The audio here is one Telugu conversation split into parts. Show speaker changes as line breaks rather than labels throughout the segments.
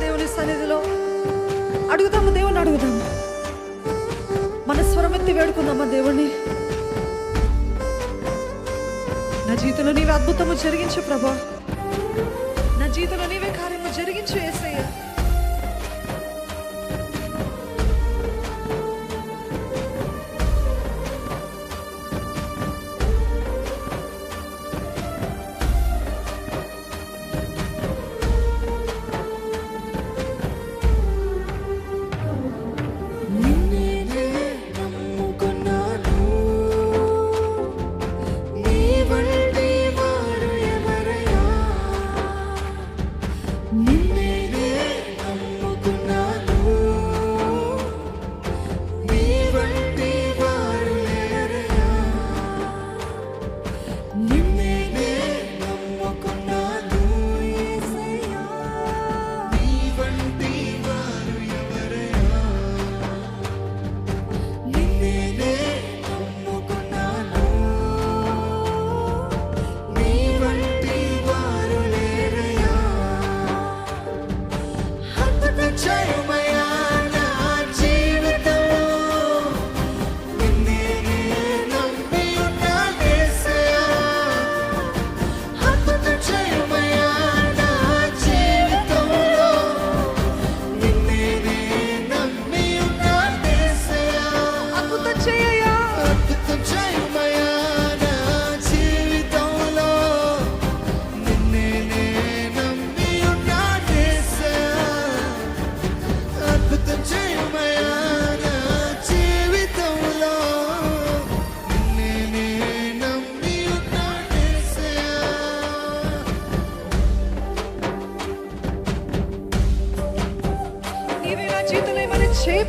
దేవుని సన్నిధిలో అడుగుదాము, దేవుని అడుగుదాము, మన స్వరమెత్తి వేడుకుందామా దేవుని. నా జీవితంలో నీవే అద్భుతము జరిగించు ప్రభా, నా జీవితంలో నీవే కార్యము జరిగించు యేసయ్యా.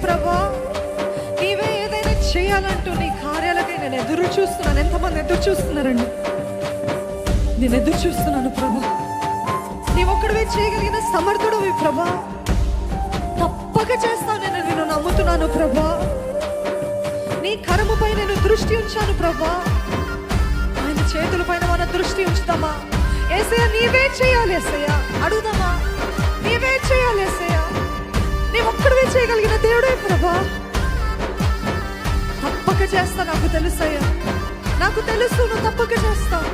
ప్రభా, నీవే ఏదైనా చేయాలంటూ నీ కార్యాలకై నేను ఎదురు చూస్తున్నాను. ఎంతమంది ఎదురు చూస్తున్నారండి? నేను ఎదురు చూస్తున్నాను ప్రభా. నీ ఒక్కడివే చేయగలిగిన సమర్థుడివి ప్రభా. తప్పక చేస్తాను, నేను నిన్ను నమ్ముతున్నాను ప్రభా. నీ కరముపై నేను దృష్టి ఉంచాను ప్రభా. ఆయన చేతుల పైన మన దృష్టి ఉంచుతామా? యేసయ్యా నీవే చేయాలి, యేసయ్యా అడుగుదామా? నీవే చేయాలి యేసయ్యా, నీ ఒక్కడివే చేయగలిగిన దేవుడే ప్రభా. తప్పక చేస్తా, నాకు తెలుసయ్యా, నాకు తెలుసు నువ్వు తప్పక చేస్తావు.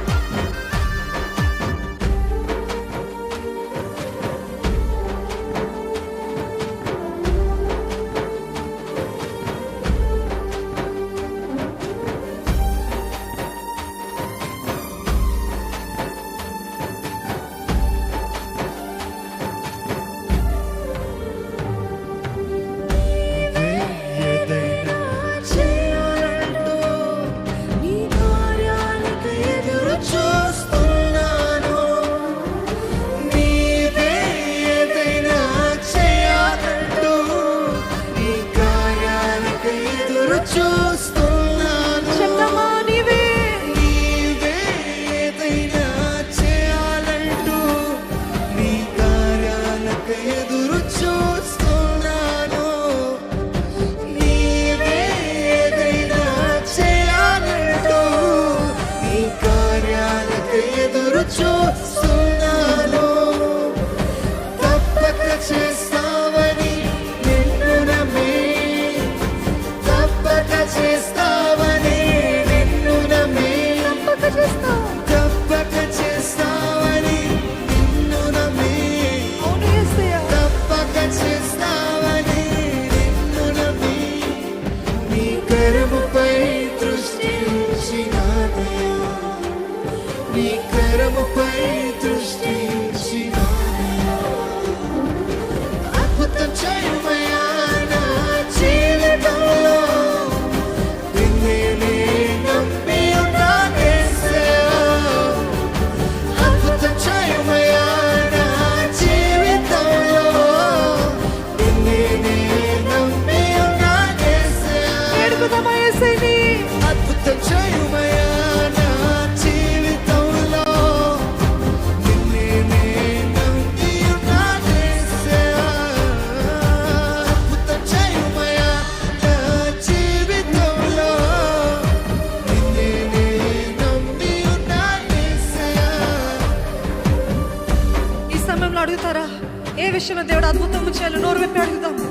విషయంలో దేవుడు అద్భుతం చేయాలి. నోరు విప్పి అడుగుదాము,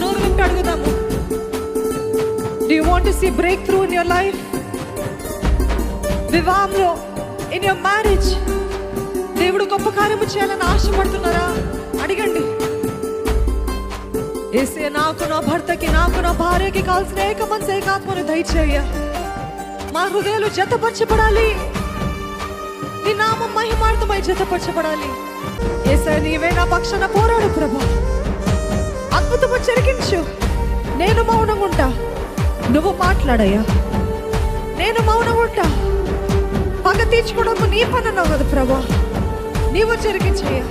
నోరు విప్పి అడుగుదాము. Do you want to see breakthrough in your life? వివాహంలో, in your marriage, దేవుడు గొప్ప కార్యము చేయాలని ఆశపడుతున్నారా? అడగండి. యేసయ్య, నాకు నా భర్తకి, నాకు నా భార్యకి కావాల్సిన ఏక మనసు ఏకాత్మను దయచేయ. మా హృదయాలు జతపరచబడాలి, నీ నామం మహిమార్థమై జతపరచబడాలి. యేసయ్య, నీవే నా పక్షాన పోరాడు ప్రభు. అద్భుతము జరిగించు. నేను మౌనంగా ఉంటా, నువ్వు మాట్లాడయ్యా. నేను మౌనంగా ఉంటా. పగ తీర్చుకోవడం నీ పని అన్నావు కదా ప్రభా, నీవు జరిగించయ్యా.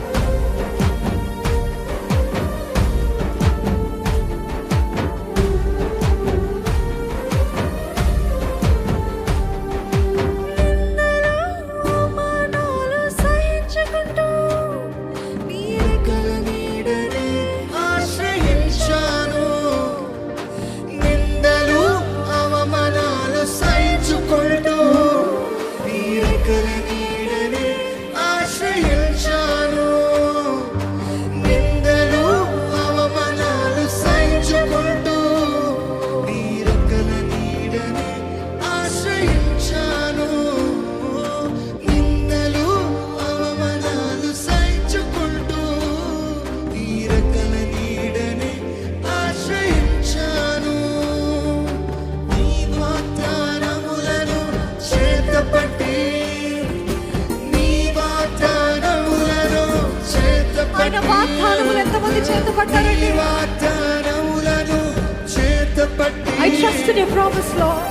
I trust in your promise, Lord.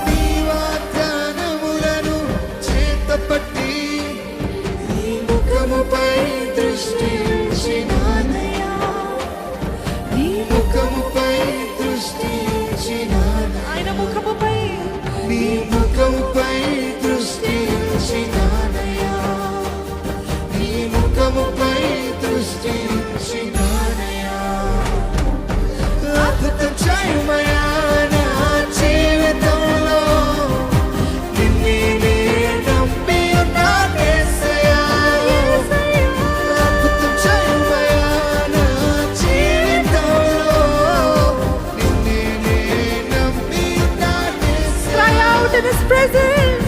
In His presence,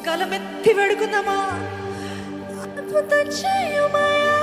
గలమెత్తి వేడుకుందామా. అద్భుతం చేయుమయ్యా.